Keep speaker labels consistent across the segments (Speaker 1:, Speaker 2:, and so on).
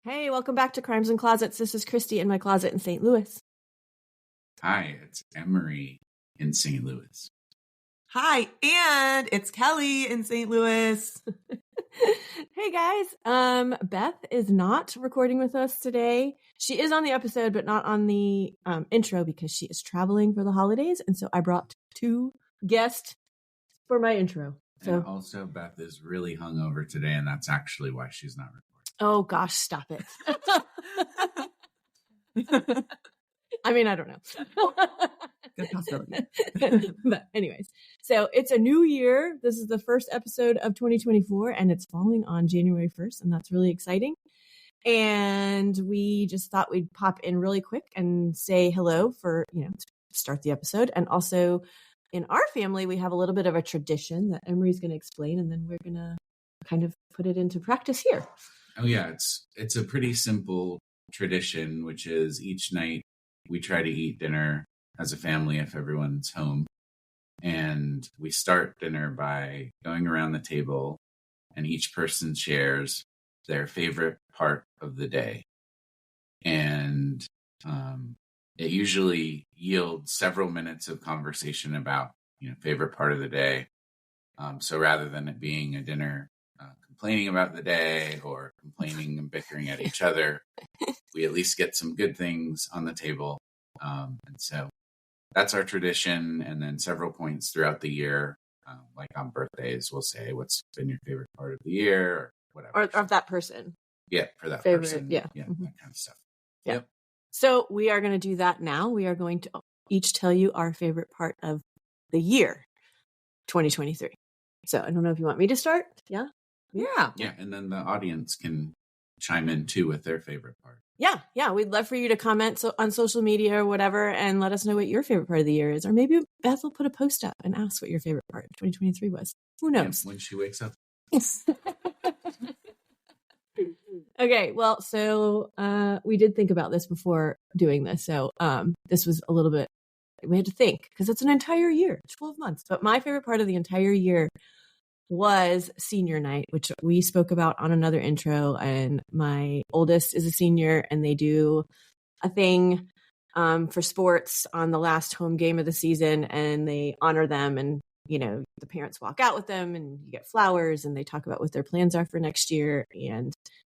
Speaker 1: Hey, welcome back to Crimes and Closets. This is Christy in my closet in St. Louis.
Speaker 2: Hi, it's Emery in St. Louis.
Speaker 3: Hi, and it's Kelly in St. Louis.
Speaker 1: Hey guys, Beth is not recording with us today. She is on the episode, but not on the intro because she is traveling for the holidays. And so I brought two guests for my intro. So
Speaker 2: And also, Beth is really hungover today, and that's actually why she's not recording.
Speaker 1: Oh gosh, stop it. I mean, I don't know.
Speaker 3: Good possibility.
Speaker 1: But anyways, so it's a new year. This is the first episode of 2024 and it's falling on January 1st. And that's really exciting. And we just thought we'd pop in really quick and say hello for, to start the episode. And also in our family, we have a little bit of a tradition that Emery's going to explain. And then we're going to kind of put it into practice here.
Speaker 2: Oh yeah, it's a pretty simple tradition, which is each night we try to eat dinner as a family if everyone's home. And we start dinner by going around the table and each person shares their favorite part of the day. And it usually yields several minutes of conversation about, favorite part of the day. So rather than it being a dinner complaining about the day or complaining and bickering at each other, we at least get some good things on the table. And so that's our tradition. And then several points throughout the year, like on birthdays, we'll say, what's been your favorite part of the year or whatever.
Speaker 1: Or of that person.
Speaker 2: Yeah, for that
Speaker 1: favorite,
Speaker 2: person.
Speaker 1: Yeah.
Speaker 2: Mm-hmm. That kind of stuff.
Speaker 1: Yeah.
Speaker 2: Yep.
Speaker 1: So we are going to do that now. We are going to each tell you our favorite part of the year, 2023. So I don't know if you want me to start. Yeah.
Speaker 3: Yeah.
Speaker 2: Yeah. And then the audience can chime in too with their favorite part.
Speaker 1: Yeah. We'd love for you to comment on social media or whatever and let us know what your favorite part of the year is. Or maybe Beth will put a post up and ask what your favorite part of 2023 was. Who knows?
Speaker 2: Yeah, when she wakes up.
Speaker 1: Okay, well, so we did think about this before doing this. So this was a little bit, we had to think because it's an entire year, 12 months. But my favorite part of the entire year was senior night, which we spoke about on another intro. And my oldest is a senior and they do a thing for sports on the last home game of the season and they honor them and the parents walk out with them and you get flowers and they talk about what their plans are for next year. And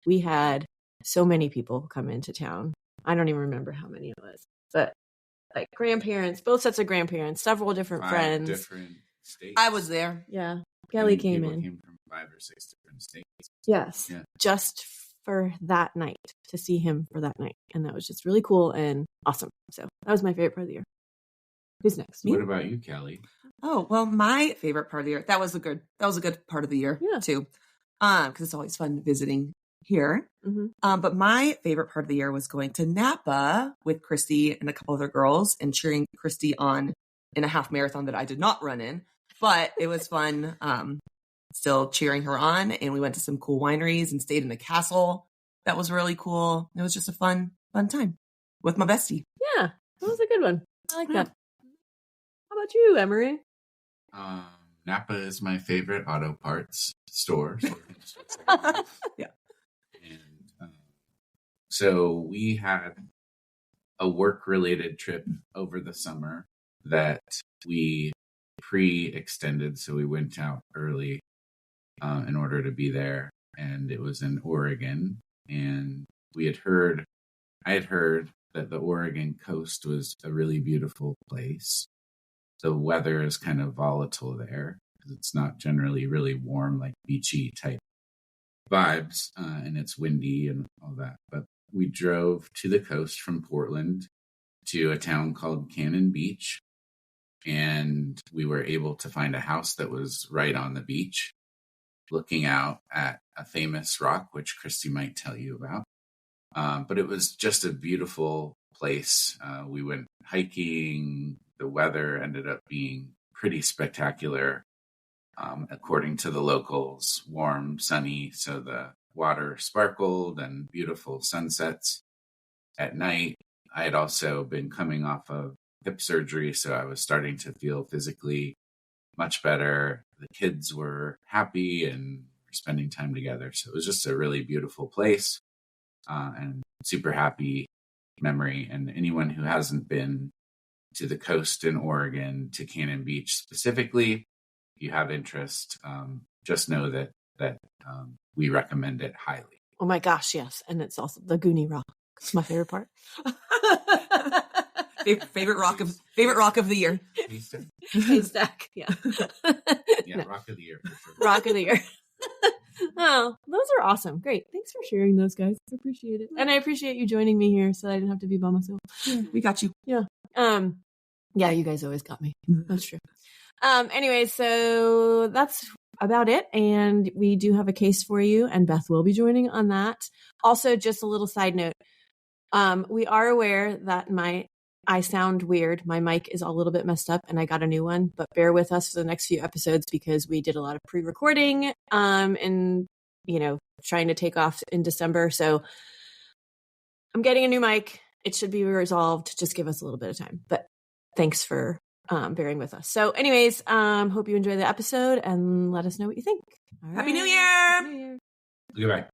Speaker 1: we had so many people come into town. I don't even remember how many it was, but like grandparents, both sets of grandparents, several different friends.
Speaker 2: Different states.
Speaker 3: I was there.
Speaker 1: Yeah. Kelly came in.
Speaker 2: Came from 5 or 6 different states.
Speaker 1: Yes.
Speaker 2: Yeah.
Speaker 1: Just for that night, to see him for that night. And that was just really cool and awesome. So that was my favorite part of the year. Who's next?
Speaker 2: What about you, Kelly?
Speaker 3: Oh, well, my favorite part of the year, that was a good part of the year too. Because it's always fun visiting here.
Speaker 1: Mm-hmm.
Speaker 3: But my favorite part of the year was going to Napa with Christy and a couple other girls and cheering Christy on in a half marathon that I did not run in, but it was fun. Still cheering her on. And we went to some cool wineries and stayed in a castle. That was really cool. It was just a fun time with my bestie.
Speaker 1: Yeah, that was a good one. I like that. How about you, Emery?
Speaker 2: Napa is my favorite auto parts store.
Speaker 3: Yeah.
Speaker 2: And so we had a work-related trip over the summer that we pre-extended. So we went out early in order to be there. And it was in Oregon. And I had heard that the Oregon coast was a really beautiful place. The weather is kind of volatile there because it's not generally really warm, like beachy type vibes, and it's windy and all that. But we drove to the coast from Portland to a town called Cannon Beach, and we were able to find a house that was right on the beach, looking out at a famous rock, which Christy might tell you about. But it was just a beautiful place. We went hiking. The weather ended up being pretty spectacular. According to the locals, warm, sunny, so the water sparkled and beautiful sunsets at night. I had also been coming off of hip surgery, so I was starting to feel physically much better. The kids were happy and were spending time together. So it was just a really beautiful place. and super happy memory. And anyone who hasn't been to the coast in Oregon, to Cannon Beach specifically, if you have interest, just know that we recommend it highly.
Speaker 1: Oh my gosh, yes. And it's also the Goonie Rock. It's my favorite part.
Speaker 3: favorite rock of the year.
Speaker 1: Haystack. Yeah.
Speaker 2: Yeah,
Speaker 1: No.
Speaker 2: Rock of the Year for sure.
Speaker 1: Rock of the Year. Oh, those are awesome. Great. Thanks for sharing those, guys. I appreciate it. And I appreciate you joining me here so I didn't have to be by myself.
Speaker 3: We got you.
Speaker 1: Yeah, you guys always got me. That's true. Anyway, so that's about it. And we do have a case for you, and Beth will be joining on that. Also, just a little side note. We are aware that I sound weird. My mic is a little bit messed up and I got a new one, but bear with us for the next few episodes because we did a lot of pre-recording, and, trying to take off in December. So I'm getting a new mic. It should be resolved. Just give us a little bit of time, but thanks for bearing with us. So anyways, hope you enjoy the episode and let us know what you think. All
Speaker 3: Happy
Speaker 1: right.
Speaker 3: New Year!
Speaker 1: Happy New Year.
Speaker 2: Goodbye.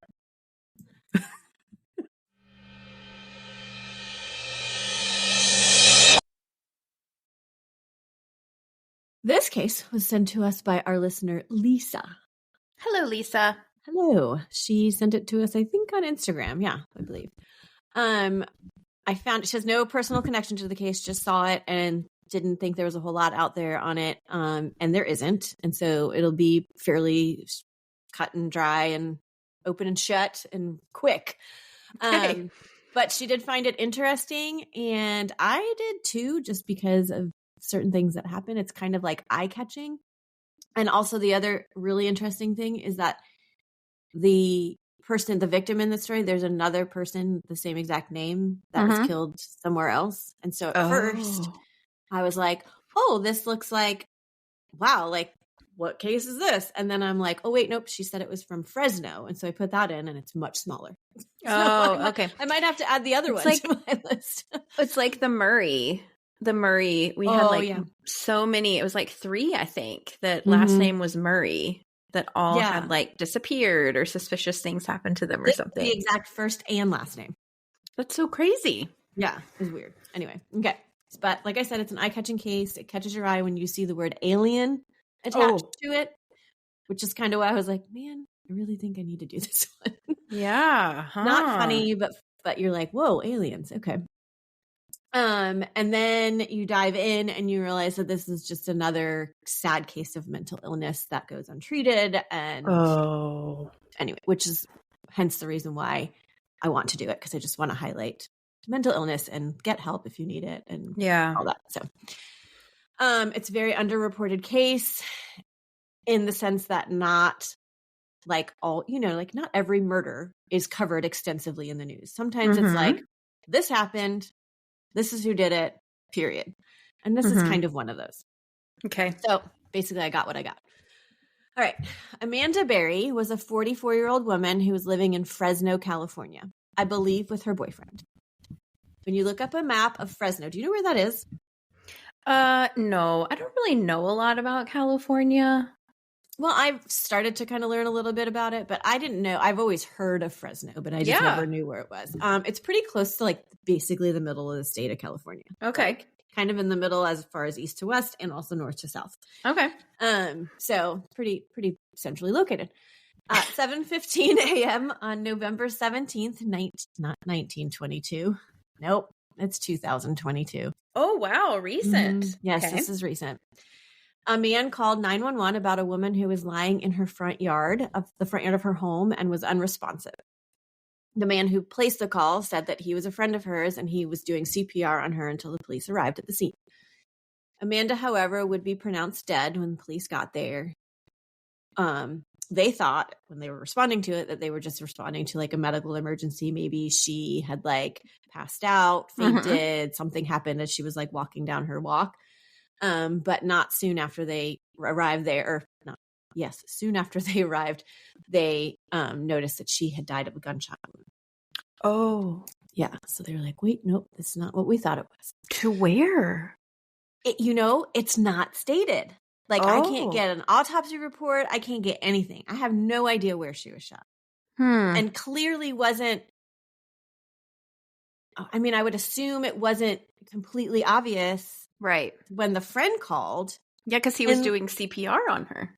Speaker 1: This case was sent to us by our listener, Lisa.
Speaker 4: Hello, Lisa.
Speaker 1: Hello. She sent it to us, I think, on Instagram. Yeah, I believe. I found she has no personal connection to the case, just saw it and didn't think there was a whole lot out there on it. And there isn't. And so it'll be fairly cut and dry and open and shut and quick.
Speaker 4: Okay.
Speaker 1: But she did find it interesting. And I did too, just because of certain things that happen. It's kind of like eye-catching. And also the other really interesting thing is that the victim in the story, there's another person, the same exact name, that was killed somewhere else. And so at first I was like, oh, this looks like, wow, like what case is this? And then I'm like, oh wait, nope, she said it was from Fresno. And so I put that in and it's much smaller. So
Speaker 4: Okay.
Speaker 1: I might have to add the other one to my list.
Speaker 4: It's like the Murray. We had so many. It was like 3, I think, that last name was Murray, that all had like disappeared or suspicious things happened to them or something.
Speaker 1: The exact first and last name.
Speaker 4: That's so crazy.
Speaker 1: Yeah, it's weird. Anyway, okay. But like I said, it's an eye-catching case. It catches your eye when you see the word alien attached to it, which is kind of why I was like, man, I really think I need to do this one.
Speaker 4: Yeah.
Speaker 1: Not funny, but you're like, whoa, aliens. Okay. And then you dive in and you realize that this is just another sad case of mental illness that goes untreated. And anyway, which is hence the reason why I want to do it, because I just want to highlight mental illness and get help if you need it and all that. So it's a very underreported case in the sense that not like not every murder is covered extensively in the news. Sometimes it's like, this happened, this is who did it, period. And this is kind of one of those.
Speaker 4: Okay.
Speaker 1: So basically I got what I got. All right. Amanda Berry was a 44-year-old woman who was living in Fresno, California, I believe with her boyfriend. When you look up a map of Fresno, do you know where that is?
Speaker 4: No, I don't really know a lot about California.
Speaker 1: Well, I've started to kind of learn a little bit about it, but I didn't know. I've always heard of Fresno, but I just never knew where it was. It's pretty close to like basically the middle of the state of California.
Speaker 4: Okay.
Speaker 1: Like, kind of in the middle as far as east to west and also north to south.
Speaker 4: Okay.
Speaker 1: So pretty centrally located. 7:15 a.m. on November 17th, not 1922. Nope, it's 2022.
Speaker 4: Oh, wow. Recent.
Speaker 1: Yes,
Speaker 4: Okay.
Speaker 1: This is recent. A man called 911 about a woman who was lying in her front yard of her home and was unresponsive. The man who placed the call said that he was a friend of hers and he was doing CPR on her until the police arrived at the scene. Amanda, however, would be pronounced dead when the police got there. They thought when they were responding to it that they were just responding to like a medical emergency. Maybe she had like passed out, fainted, something happened as she was like walking down her walk. But not soon after they arrived there, soon after they arrived, they noticed that she had died of a gunshot wound.
Speaker 4: Oh.
Speaker 1: Yeah. So they were like, wait, nope, this is not what we thought it was.
Speaker 4: To where?
Speaker 1: It's not stated. Like, I can't get an autopsy report. I can't get anything. I have no idea where she was shot. And clearly wasn't I mean, I would assume it wasn't completely obvious.
Speaker 4: Right.
Speaker 1: When the friend called.
Speaker 4: Yeah, because he was doing CPR on her.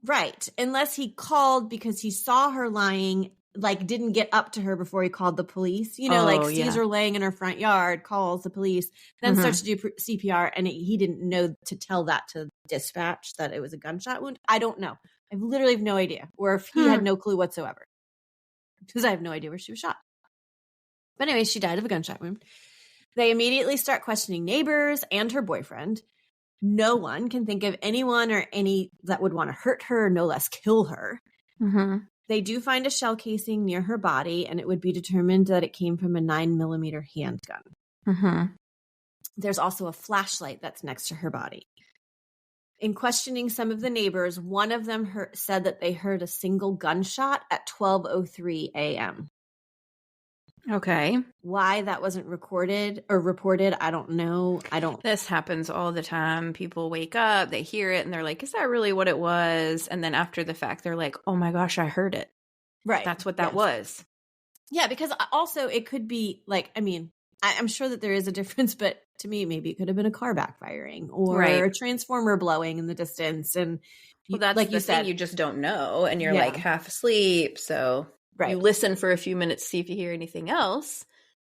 Speaker 1: Right. Unless he called because he saw her lying, like didn't get up to her before he called the police. You know, like sees her laying in her front yard, calls the police, then starts to do CPR, and he didn't know to tell that to dispatch that it was a gunshot wound. I don't know. I literally have no idea. Or if he had no clue whatsoever. Because I have no idea where she was shot. But anyway, she died of a gunshot wound. They immediately start questioning neighbors and her boyfriend. No one can think of anyone or any that would want to hurt her, no less kill her. They do find a shell casing near her body, and it would be determined that it came from a 9mm handgun. There's also a flashlight that's next to her body. In questioning some of the neighbors, one of them said that they heard a single gunshot at 12:03 a.m.
Speaker 4: Okay.
Speaker 1: Why that wasn't recorded or reported, I don't know.
Speaker 4: This happens all the time. People wake up, they hear it, and they're like, is that really what it was? And then after the fact, they're like, oh my gosh, I heard it.
Speaker 1: Right.
Speaker 4: That's what that was.
Speaker 1: Yeah, because also it could be like, I mean, I'm sure that there is a difference, but to me, maybe it could have been a ar backfiring or a transformer blowing in the distance. And
Speaker 4: that's like you said, you just don't know. And you're like half asleep. So you listen for a few minutes to see if you hear anything else.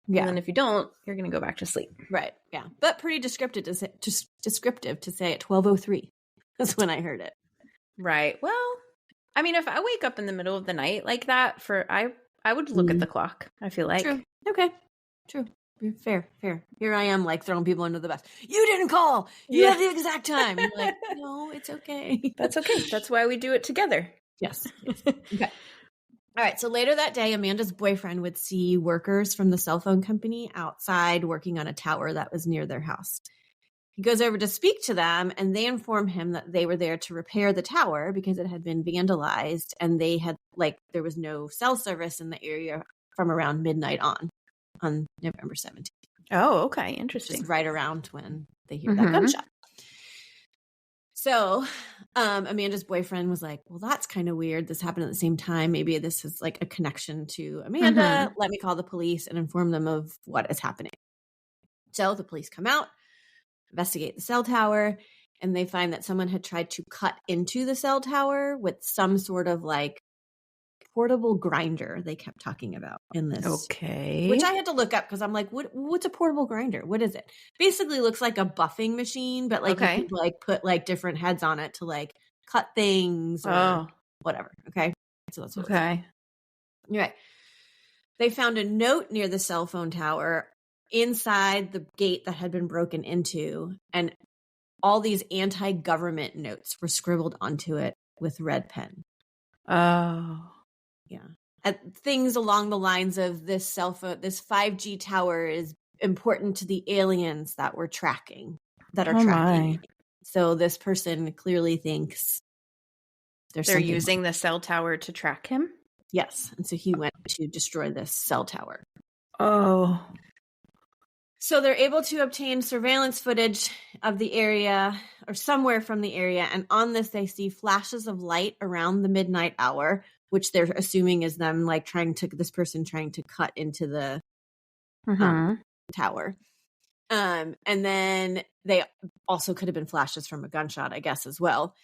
Speaker 4: Yeah. And then if you don't, you're going to go back to sleep.
Speaker 1: Right. Yeah. But pretty descriptive to say, at 12:03 is when I heard it.
Speaker 4: Right. Well, I mean, if I wake up in the middle of the night like that, I would look at the clock, I feel like.
Speaker 1: True. Okay. True. Fair. Here I am, like, throwing people under the bus. You didn't call. You had the exact time. You're like, no, it's okay.
Speaker 4: That's okay. That's why we do it together.
Speaker 1: Yes. Okay. All right. So later that day, Amanda's boyfriend would see workers from the cell phone company outside working on a tower that was near their house. He goes over to speak to them, and they inform him that they were there to repair the tower because it had been vandalized, and they had, like, there was no cell service in the area from around midnight on November 17th.
Speaker 4: Oh, okay. Interesting.
Speaker 1: Just right around when they hear that gunshot. So Amanda's boyfriend was like, well, that's kind of weird. This happened at the same time. Maybe this is like a connection to Amanda. Let me call the police and inform them of what is happening. So the police come out, investigate the cell tower, and they find that someone had tried to cut into the cell tower with some sort of like portable grinder they kept talking about in this.
Speaker 4: Okay.
Speaker 1: Which I had to look up because I'm like, what's a portable grinder? What is it? Basically looks like a buffing machine, but like you could like put like different heads on it to like cut things or whatever. Okay. So that's what
Speaker 4: okay.
Speaker 1: Right. They found a note near the cell phone tower inside the gate that had been broken into, and all these anti-government notes were scribbled onto it with red pen.
Speaker 4: Oh.
Speaker 1: Yeah. Things along the lines of this 5G tower is important to the aliens that we're tracking, that are tracking. So this person clearly thinks
Speaker 4: they're using the cell tower to track him?
Speaker 1: Yes. And so he went to destroy this cell tower.
Speaker 4: Oh.
Speaker 1: So they're able to obtain surveillance footage of the area or somewhere from the area. And on this, they see flashes of light around the midnight hour, which they're assuming is them like this person trying to cut into the tower. And then they also could have been flashes from a gunshot, I guess, as well.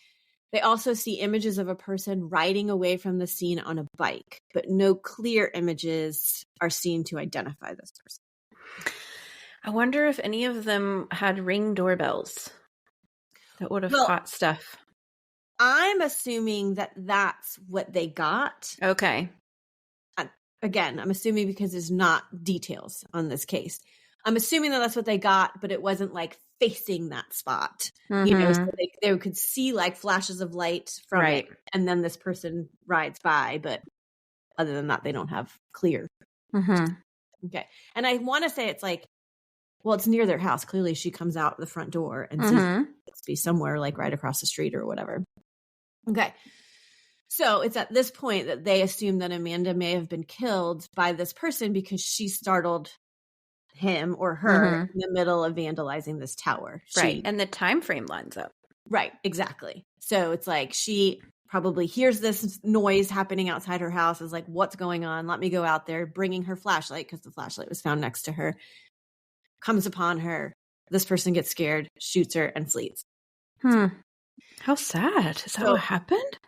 Speaker 1: They also see images of a person riding away from the scene on a bike, but no clear images are seen to identify this person.
Speaker 4: I wonder if any of them had Ring doorbells that would have caught stuff.
Speaker 1: I'm assuming that that's what they got.
Speaker 4: Okay.
Speaker 1: Again, I'm assuming because there's not details on this case. I'm assuming that that's what they got, but it wasn't like facing that spot. You know, so they could see like flashes of light from it, and then this person rides by, but other than that, they don't have clear. Okay. And I want to say it's like, well, it's near their house. Clearly, she comes out the front door and sees it to be somewhere like right across the street or whatever. Okay. So it's at this point that they assume that Amanda may have been killed by this person because she startled him or her in the middle of vandalizing this tower.
Speaker 4: And the time frame lines up.
Speaker 1: Right. Exactly. So it's like she probably hears this noise happening outside her house, is like, what's going on? Let me go out there, bringing her flashlight because the flashlight was found next to her, comes upon her. This person gets scared, shoots her, and flees.
Speaker 4: How sad. Is that what happened?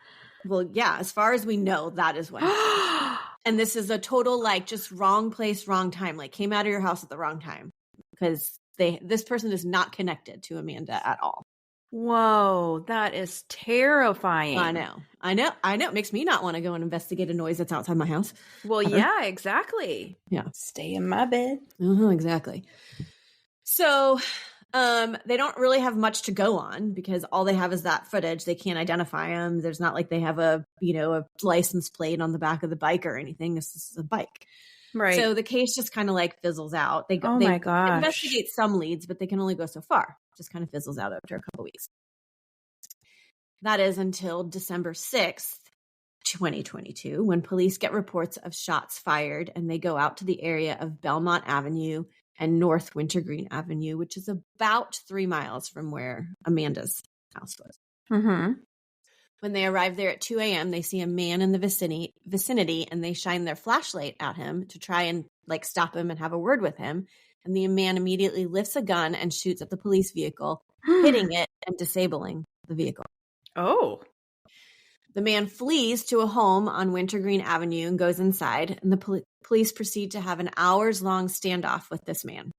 Speaker 1: Well, yeah, as far as we know, that is what happened. And this is a total, like, just wrong place, wrong time. Like, came out of your house at the wrong time because this person is not connected to Amanda at all.
Speaker 4: Whoa, that is terrifying.
Speaker 1: I know. It makes me not want to go and investigate a noise that's outside my house.
Speaker 4: Well, yeah, exactly.
Speaker 1: Yeah.
Speaker 4: Stay in my bed.
Speaker 1: Exactly. So they don't really have much to go on because all they have is that footage. They can't identify them. There's not like they have a license plate on the back of the bike or anything. This is a bike.
Speaker 4: Right.
Speaker 1: So the case just kind of like fizzles out. They
Speaker 4: my gosh.
Speaker 1: investigate some leads, but they can only go so far. Just kind of fizzles out after a couple weeks. That is until December 6th, 2022, when police get reports of shots fired and they go out to the area of Belmont Avenue and North Wintergreen Avenue, which is about 3 miles from where Amanda's house was.
Speaker 4: Mm-hmm.
Speaker 1: When they arrive there at 2 a.m., they see a man in the vicinity and they shine their flashlight at him to try and like stop him and have a word with him. And the man immediately lifts a gun and shoots at the police vehicle, hitting it and disabling the vehicle.
Speaker 4: Oh.
Speaker 1: The man flees to a home on Wintergreen Avenue and goes inside, and the police proceed to have an hours-long standoff with this man.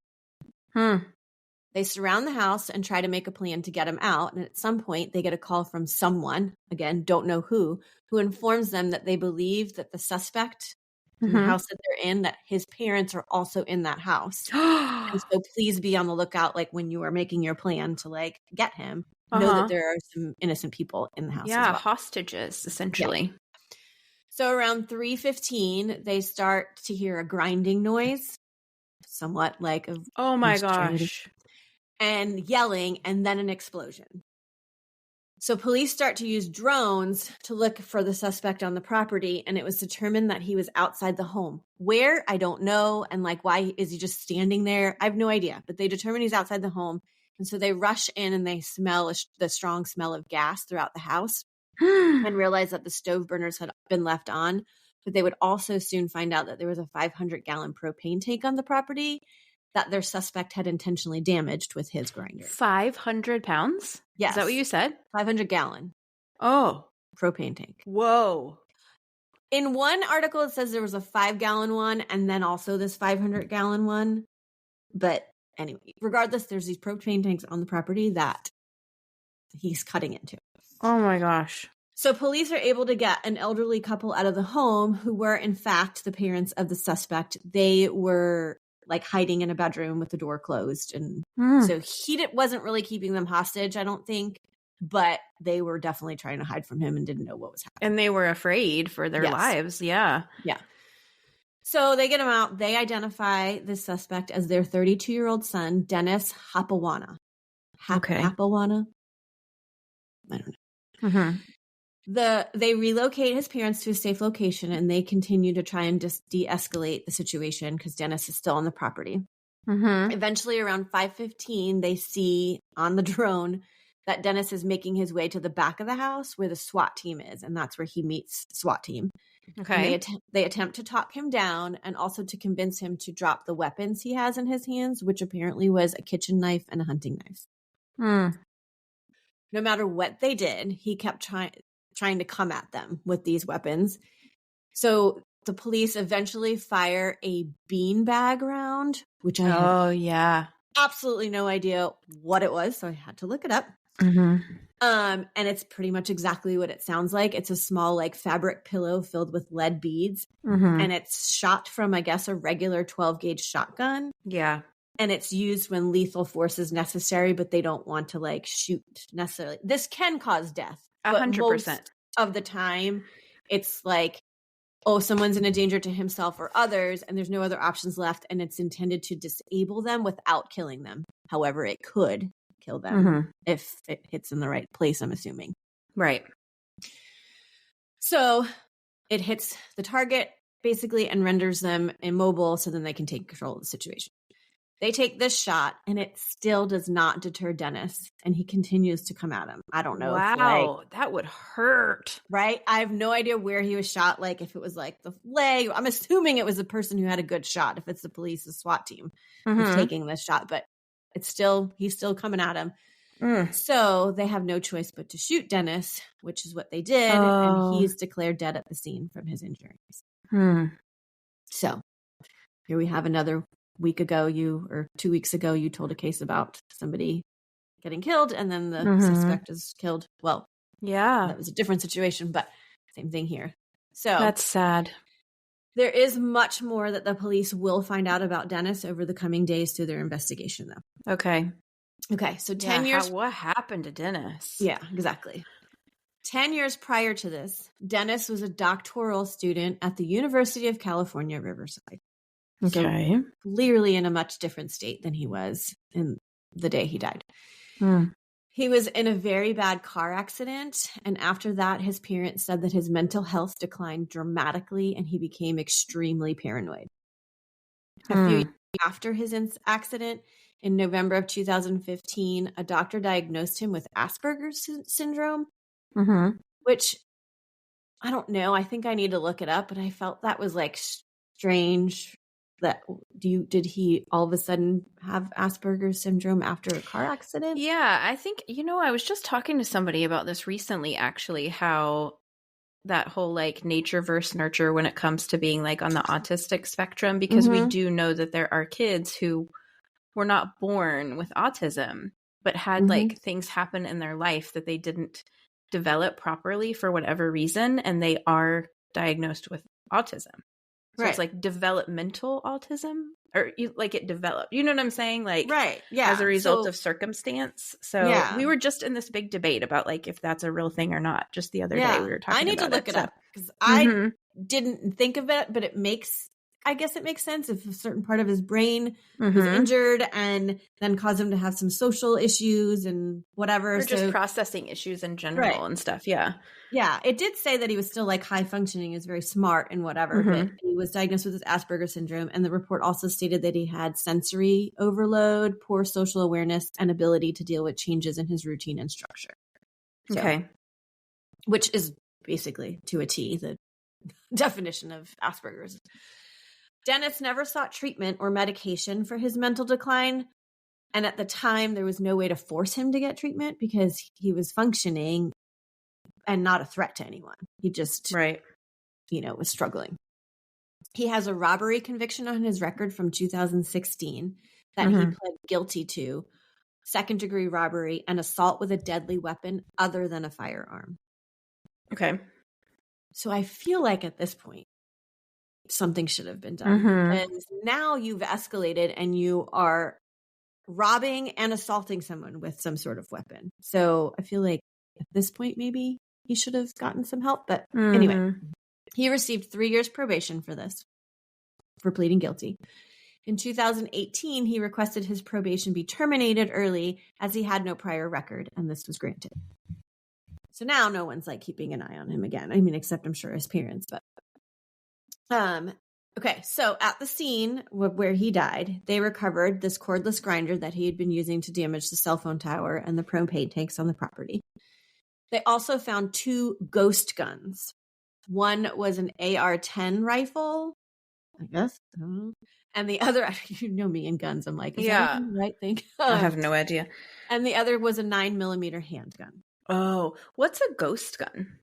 Speaker 1: They surround the house and try to make a plan to get him out, and at some point they get a call from someone, again, don't know who informs them that they believe that the suspect in the house that they're in, that his parents are also in that house. And so please be on the lookout, like when you are making your plan to like get him, know that there are some innocent people in the house.
Speaker 4: Yeah,
Speaker 1: as well.
Speaker 4: hostages, essentially.
Speaker 1: Yeah. So around 3:15, they start to hear a grinding noise, somewhat like a
Speaker 4: oh my gosh,
Speaker 1: and yelling, and then an explosion. So police start to use drones to look for the suspect on the property, and it was determined that he was outside the home. Where? I don't know. And like, why is he just standing there? I have no idea. But they determine he's outside the home. And so they rush in and they smell the strong smell of gas throughout the house and realize that the stove burners had been left on. But they would also soon find out that there was a 500-gallon propane tank on the property that their suspect had intentionally damaged with his grinder.
Speaker 4: 500 pounds?
Speaker 1: Yes.
Speaker 4: Is that what you said?
Speaker 1: 500-gallon.
Speaker 4: Oh.
Speaker 1: Propane tank.
Speaker 4: Whoa.
Speaker 1: In one article, it says there was a 5-gallon one and then also this 500-gallon one. But anyway, regardless, there's these propane tanks on the property that he's cutting into.
Speaker 4: Oh my gosh.
Speaker 1: So police are able to get an elderly couple out of the home who were, in fact, the parents of the suspect. They were like hiding in a bedroom with the door closed. And so he wasn't really keeping them hostage, I don't think. But they were definitely trying to hide from him and didn't know what was happening.
Speaker 4: And they were afraid for their lives. Yeah.
Speaker 1: Yeah. So they get him out. They identify the suspect as their 32-year-old son, Dennis Hapawana. Hapawana? I don't know.
Speaker 4: Mm-hmm.
Speaker 1: They relocate his parents to a safe location, and they continue to try and de-escalate the situation because Dennis is still on the property.
Speaker 4: Mm-hmm.
Speaker 1: Eventually, around 5:15, they see on the drone that Dennis is making his way to the back of the house where the SWAT team is, and that's where he meets the SWAT team.
Speaker 4: Okay.
Speaker 1: They attempt to talk him down and also to convince him to drop the weapons he has in his hands, which apparently was a kitchen knife and a hunting knife. No matter what they did, he kept trying to come at them with these weapons. So the police eventually fire a beanbag round, which I have absolutely no idea what it was, so I had to look it up.
Speaker 4: Mm-hmm.
Speaker 1: And it's pretty much exactly what it sounds like. It's a small like fabric pillow filled with lead beads, and it's shot from, I guess, a regular 12-gauge shotgun.
Speaker 4: Yeah.
Speaker 1: And it's used when lethal force is necessary, but they don't want to like shoot necessarily. This can cause death.
Speaker 4: 100%.
Speaker 1: Of the time, it's like, oh, someone's in a danger to himself or others, and there's no other options left, and it's intended to disable them without killing them. However, it could kill them if it hits in the right place, I'm assuming.
Speaker 4: Right.
Speaker 1: So it hits the target, basically, and renders them immobile so then they can take control of the situation. They take this shot and it still does not deter Dennis, and he continues to come at him. I don't know.
Speaker 4: Wow, that would hurt.
Speaker 1: Right? I have no idea where he was shot. Like if it was like the leg, I'm assuming it was a person who had a good shot. If it's the police, the SWAT team who's taking this shot, but he's still coming at him. So they have no choice but to shoot Dennis, which is what they did. And he's declared dead at the scene from his injuries. So here we have another week ago, 2 weeks ago, you told a case about somebody getting killed and then the suspect is killed. Well,
Speaker 4: yeah,
Speaker 1: that was a different situation, but same thing here. So
Speaker 4: that's sad.
Speaker 1: There is much more that the police will find out about Dennis over the coming days through their investigation, though. Okay, so 10 years.
Speaker 4: What happened to Dennis?
Speaker 1: Yeah, exactly. 10 years prior to this, Dennis was a doctoral student at the University of California, Riverside.
Speaker 4: Okay.
Speaker 1: So clearly in a much different state than he was in the day he died. He was in a very bad car accident. And after that, his parents said that his mental health declined dramatically and he became extremely paranoid. A few years after his accident, in November of 2015, a doctor diagnosed him with Asperger's syndrome, which I don't know. I think I need to look it up, but I felt that was like strange. Did he all of a sudden have Asperger's syndrome after a car accident?
Speaker 4: Yeah, I think, I was just talking to somebody about this recently, actually, how that whole like nature versus nurture when it comes to being like on the autistic spectrum, because we do know that there are kids who were not born with autism, but had like things happen in their life that they didn't develop properly for whatever reason, and they are diagnosed with autism. So it's like developmental autism, or it developed. You know what I'm saying? Like,
Speaker 1: right, yeah,
Speaker 4: as a result of circumstance. So we were just in this big debate about like if that's a real thing or not. Just the other day we were talking about it.
Speaker 1: I need to look it up because I didn't think of it, but I guess it makes sense if a certain part of his brain was injured and then caused him to have some social issues and whatever.
Speaker 4: Or just processing issues in general and stuff. Yeah.
Speaker 1: Yeah. It did say that he was still like high functioning, he was very smart and whatever, but he was diagnosed with this Asperger's syndrome. And the report also stated that he had sensory overload, poor social awareness, and ability to deal with changes in his routine and structure. So, which is basically to a T the definition of Asperger's. Dennis never sought treatment or medication for his mental decline. And at the time, there was no way to force him to get treatment because he was functioning and not a threat to anyone. He just, was struggling. He has a robbery conviction on his record from 2016 that he pled guilty to, second-degree robbery, and assault with a deadly weapon other than a firearm.
Speaker 4: Okay.
Speaker 1: So I feel like at this point, something should have been done. And now you've escalated and you are robbing and assaulting someone with some sort of weapon. So I feel like at this point, maybe he should have gotten some help. But anyway, he received 3 years probation for pleading guilty. In 2018, he requested his probation be terminated early as he had no prior record, and this was granted. So now no one's like keeping an eye on him again. I mean, except I'm sure his parents, but okay, so at the scene where he died, they recovered this cordless grinder that he had been using to damage the cell phone tower and the propane tanks on the property. They also found 2 ghost guns. One was an AR-10 rifle, I guess, and the other, you know me and guns, I'm like, is that the right thing?
Speaker 4: I have no idea.
Speaker 1: And the other was a 9mm handgun.
Speaker 4: Oh, what's a ghost gun?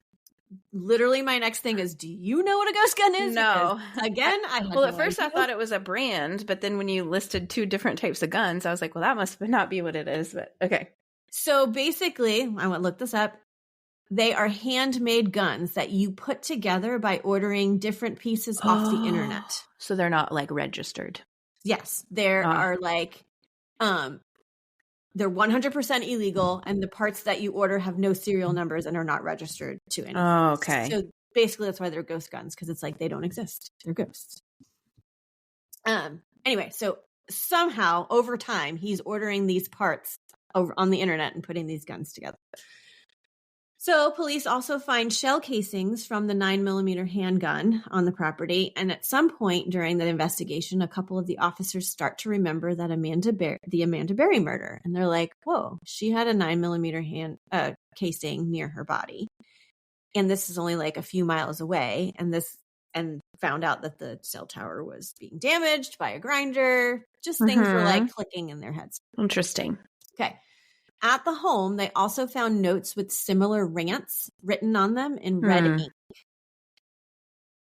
Speaker 1: Literally, my next thing is, do you know what a ghost gun is?
Speaker 4: No.
Speaker 1: Because, again,
Speaker 4: at first I thought it was a brand, but then when you listed 2 different types of guns, I was like, well, that must not be what it is, but okay.
Speaker 1: So basically, I want to look this up. They are handmade guns that you put together by ordering different pieces off the internet.
Speaker 4: So they're not like registered.
Speaker 1: Yes, there are like, they're 100% illegal, and the parts that you order have no serial numbers and are not registered to anything.
Speaker 4: Oh, okay.
Speaker 1: So basically, that's why they're ghost guns, because it's like they don't exist. They're ghosts. Anyway, so somehow over time, he's ordering these parts over on the internet and putting these guns together. So police also find shell casings from the 9mm handgun on the property. And at some point during the investigation, a couple of the officers start to remember that the Amanda Berry murder. And they're like, whoa, she had a 9mm casing near her body. And this is only like a few miles away. And found out that the cell tower was being damaged by a grinder. Just things were like clicking in their heads.
Speaker 4: Interesting.
Speaker 1: Okay. At the home, they also found notes with similar rants written on them in red ink.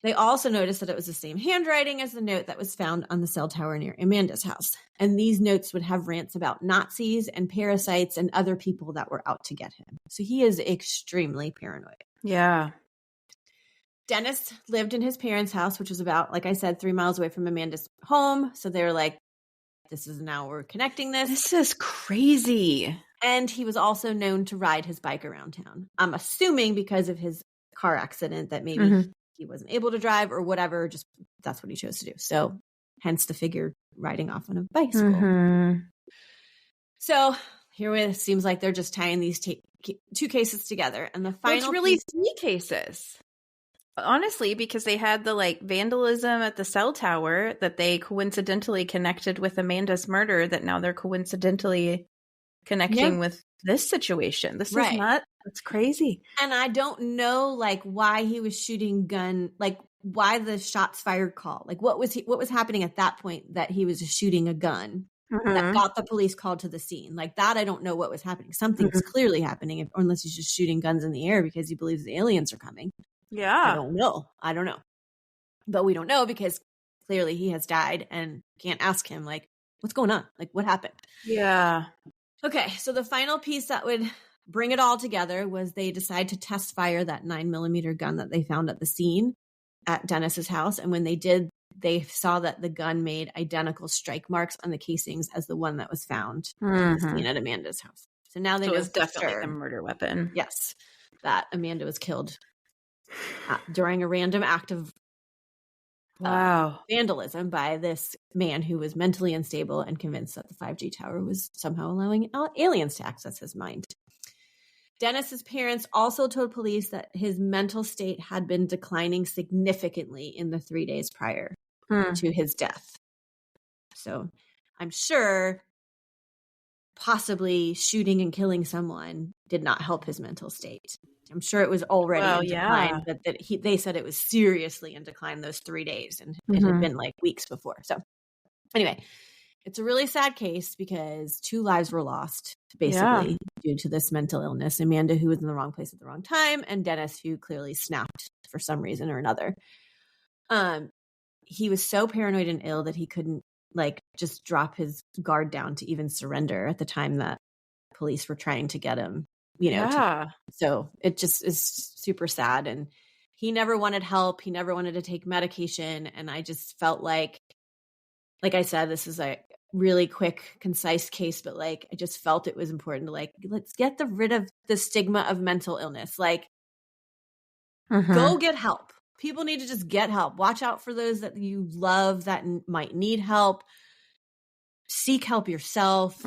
Speaker 1: They also noticed that it was the same handwriting as the note that was found on the cell tower near Amanda's house. And these notes would have rants about Nazis and parasites and other people that were out to get him. So he is extremely paranoid.
Speaker 4: Yeah.
Speaker 1: Dennis lived in his parents' house, which was about, like I said, 3 miles away from Amanda's home. So they were like, this is now we're connecting this.
Speaker 4: This is crazy.
Speaker 1: And he was also known to ride his bike around town. I'm assuming because of his car accident that maybe he wasn't able to drive or whatever. Just that's what he chose to do. So hence the figure riding off on a bicycle. So here it seems like they're just tying these two cases together. And the final
Speaker 4: it's really 3 cases. Honestly, because they had the like vandalism at the cell tower that they coincidentally connected with Amanda's murder, that now they're coincidentally connecting with this situation. This is not, it's crazy.
Speaker 1: And I don't know like why he was shooting like why the shots fired call. Like what was happening at that point that he was shooting a gun that got the police called to the scene. Like that, I don't know what was happening. Something's clearly happening unless he's just shooting guns in the air because he believes the aliens are coming.
Speaker 4: Yeah.
Speaker 1: I don't know. But we don't know because clearly he has died and can't ask him like, what's going on? Like what happened?
Speaker 4: Yeah.
Speaker 1: Okay. So the final piece that would bring it all together was they decide to test fire that 9mm gun that they found at the scene at Dennis's house. And when they did, they saw that the gun made identical strike marks on the casings as the one that was found at the scene at Amanda's house. So now they know
Speaker 4: it was definitely a murder weapon.
Speaker 1: Yes. That Amanda was killed during a random act of vandalism by this man who was mentally unstable and convinced that the 5G tower was somehow allowing aliens to access his mind. Dennis's parents also told police that his mental state had been declining significantly in the 3 days prior to his death. So I'm sure possibly shooting and killing someone did not help his mental state. I'm sure it was already in decline, but they said it was seriously in decline those 3 days, and it had been like weeks before. So anyway, it's a really sad case because 2 lives were lost basically due to this mental illness. Amanda, who was in the wrong place at the wrong time, and Dennis, who clearly snapped for some reason or another. He was so paranoid and ill that he couldn't like just drop his guard down to even surrender at the time that police were trying to get him. So it just is super sad. And he never wanted help. He never wanted to take medication. And I just felt like I said, this is a really quick, concise case, but like, I just felt it was important to like, let's get rid of the stigma of mental illness. Like go get help. People need to just get help. Watch out for those that you love that might need help. Seek help yourself.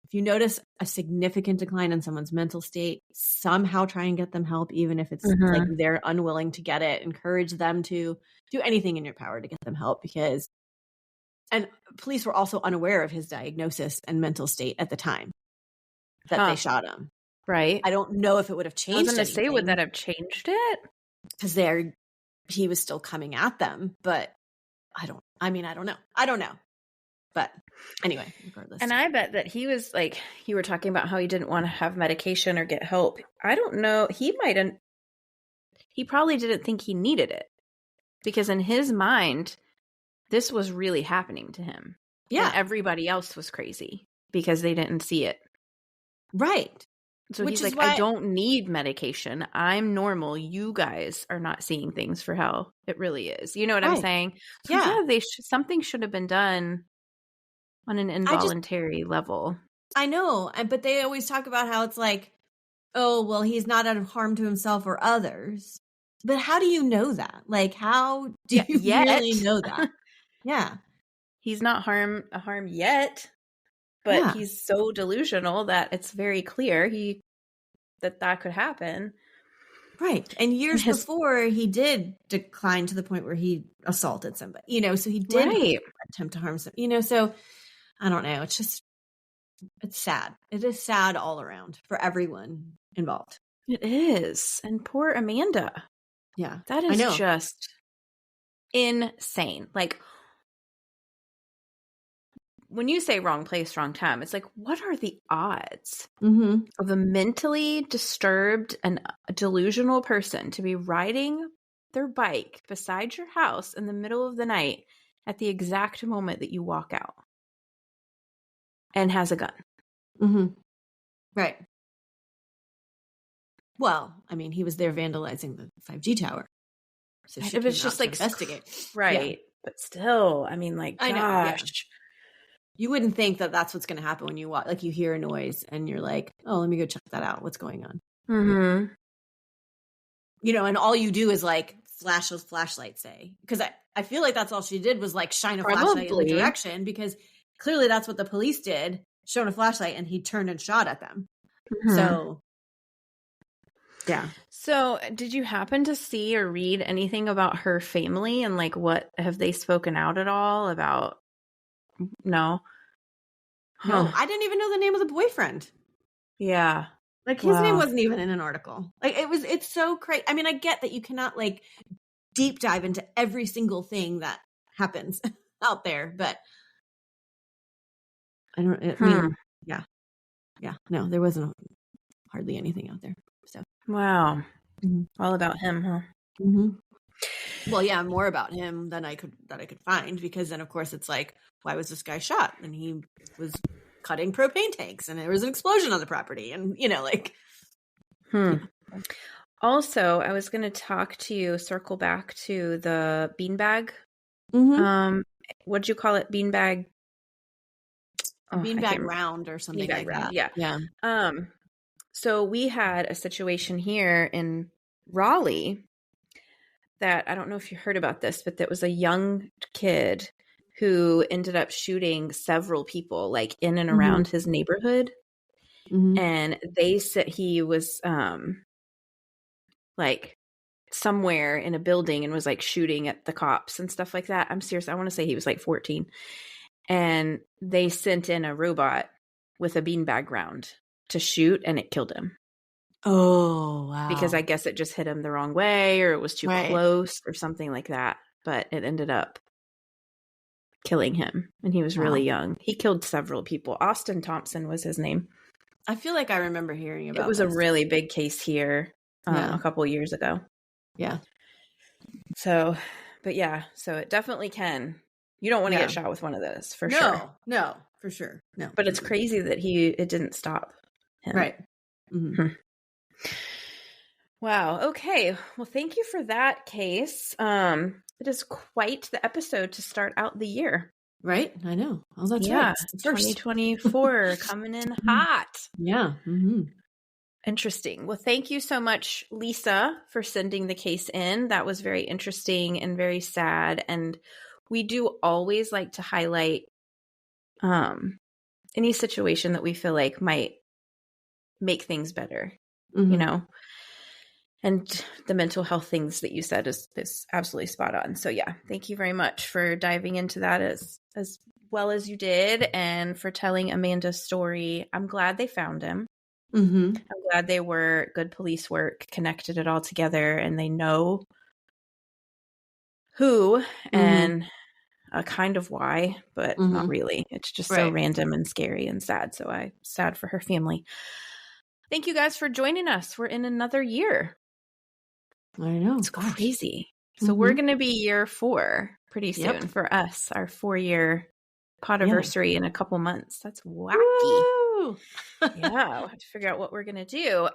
Speaker 1: If you notice a significant decline in someone's mental state, somehow try and get them help, even if it's like they're unwilling to get it. Encourage them to do anything in your power to get them help and police were also unaware of his diagnosis and mental state at the time that they shot him.
Speaker 4: Right.
Speaker 1: I don't know if it would have changed.
Speaker 4: I was going to say, would that have changed it?
Speaker 1: Because he was still coming at them, but I don't know. But anyway, regardless.
Speaker 4: And I bet that he was like, you were talking about how he didn't want to have medication or get help. I don't know. He probably didn't think he needed it because in his mind, this was really happening to him.
Speaker 1: Yeah.
Speaker 4: And everybody else was crazy because they didn't see it.
Speaker 1: Right.
Speaker 4: So he's like, I don't need medication. I'm normal. You guys are not seeing things for how it really is. You know what I'm saying? So yeah, something should have been done on an involuntary level.
Speaker 1: I know. But they always talk about how it's like, oh, well, he's not out of harm to himself or others. But how do you know that? Like, how do you really know that? Yeah.
Speaker 4: He's not a harm yet. But he's so delusional that it's very clear that could happen.
Speaker 1: Right. And years before, he did decline to the point where he assaulted somebody, so he did attempt to harm some, so I don't know. It's sad. It is sad all around for everyone involved.
Speaker 4: It is. And poor Amanda.
Speaker 1: Yeah.
Speaker 4: That is just insane. Like, when you say wrong place, wrong time, it's like, what are the odds of a mentally disturbed and delusional person to be riding their bike beside your house in the middle of the night at the exact moment that you walk out and has a gun?
Speaker 1: Mm-hmm. Right. Well, I mean, he was there vandalizing the 5G tower. So
Speaker 4: it was just like
Speaker 1: investigate.
Speaker 4: Right. Yeah. But still, I mean, like, gosh. I know, yeah.
Speaker 1: You wouldn't think that that's what's going to happen when you walk, like you hear a noise and you're like, oh, let me go check that out. What's going on?
Speaker 4: Mm-hmm.
Speaker 1: And all you do is like flash those flashlights, say, because I feel like that's all she did was like shine a flashlight in the direction, because clearly that's what the police did, shone a flashlight, and he turned and shot at them. Mm-hmm. So, yeah.
Speaker 4: So did you happen to see or read anything about her family and like what have they spoken out at all about? No.
Speaker 1: No, I didn't even know the name of the boyfriend.
Speaker 4: Yeah.
Speaker 1: Like his name wasn't even in an article. Like it's so crazy. I mean, I get that you cannot like deep dive into every single thing that happens out there, but I mean, yeah. No, there wasn't hardly anything out there. So
Speaker 4: wow. All about him, huh?
Speaker 1: Mm-hmm. Well, yeah, more about him than I could find, because then of course it's like, why was this guy shot? And he was cutting propane tanks and there was an explosion on the property, and like.
Speaker 4: Also, I was going to circle back to the beanbag. What'd you call it? Beanbag?
Speaker 1: Beanbag round or something like that.
Speaker 4: Yeah. So we had a situation here in Raleigh that, I don't know if you heard about this, but that was a young kid who ended up shooting several people like in and around his neighborhood. And they said he was like somewhere in a building and was like shooting at the cops and stuff like that. I'm serious. I want to say he was like 14. And they sent in a robot with a beanbag round to shoot, and it killed him.
Speaker 1: Oh, wow.
Speaker 4: Because I guess it just hit him the wrong way, or it was too close or something like that. But it ended up killing him. And he was really young. He killed several people. Austin Thompson was his name.
Speaker 1: I feel like I remember hearing about it.
Speaker 4: It was a really big case here a couple of years ago.
Speaker 1: Yeah.
Speaker 4: So, but yeah, so it definitely can. You don't want to get shot with one of those, for sure.
Speaker 1: No, for sure. No.
Speaker 4: But it's crazy that it didn't stop him.
Speaker 1: Right. Mm-hmm.
Speaker 4: Wow. Okay. Well, thank you for that, Case. It is quite the episode to start out the year.
Speaker 1: Right? I know. Oh, that's
Speaker 4: right.
Speaker 1: It's
Speaker 4: 2024 coming in hot.
Speaker 1: Yeah. Mm-hmm.
Speaker 4: Interesting. Well, thank you so much, Lisa, for sending the case in. That was very interesting and very sad. And we do always like to highlight any situation that we feel like might make things better, and the mental health things that you said is absolutely spot on. So yeah, thank you very much for diving into that as well as you did, and for telling Amanda's story. I'm glad they found him. I'm glad they were good police work, connected it all together, and they know who and kind of why, but not really. It's just so random and scary and sad. So sad for her family. Thank you guys for joining us. We're in another year.
Speaker 1: I know.
Speaker 4: It's crazy. So we're going to be year 4 pretty soon for us, our 4-year podiversary in a couple months. That's wacky. Yeah, we'll have to figure out what we're going to do.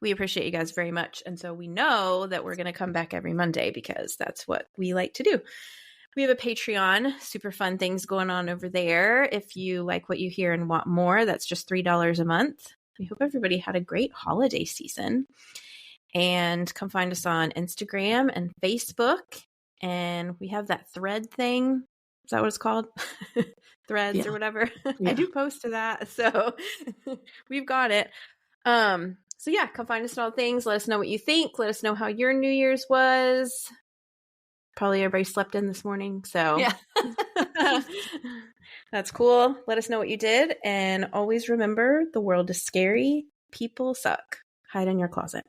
Speaker 4: We appreciate you guys very much. And so we know that we're going to come back every Monday because that's what we like to do. We have a Patreon, super fun things going on over there. If you like what you hear and want more, that's just $3 a month. We hope everybody had a great holiday season. And come find us on Instagram and Facebook. And we have that thread thing. Is that what it's called? Threads or whatever. I do post to that. So we've got it. So yeah, come find us on all things. Let us know what you think. Let us know how your New Year's was. Probably everybody slept in this morning, so
Speaker 1: yeah.
Speaker 4: That's cool. Let us know what you did. And always remember, the world is scary. People suck. Hide in your closet.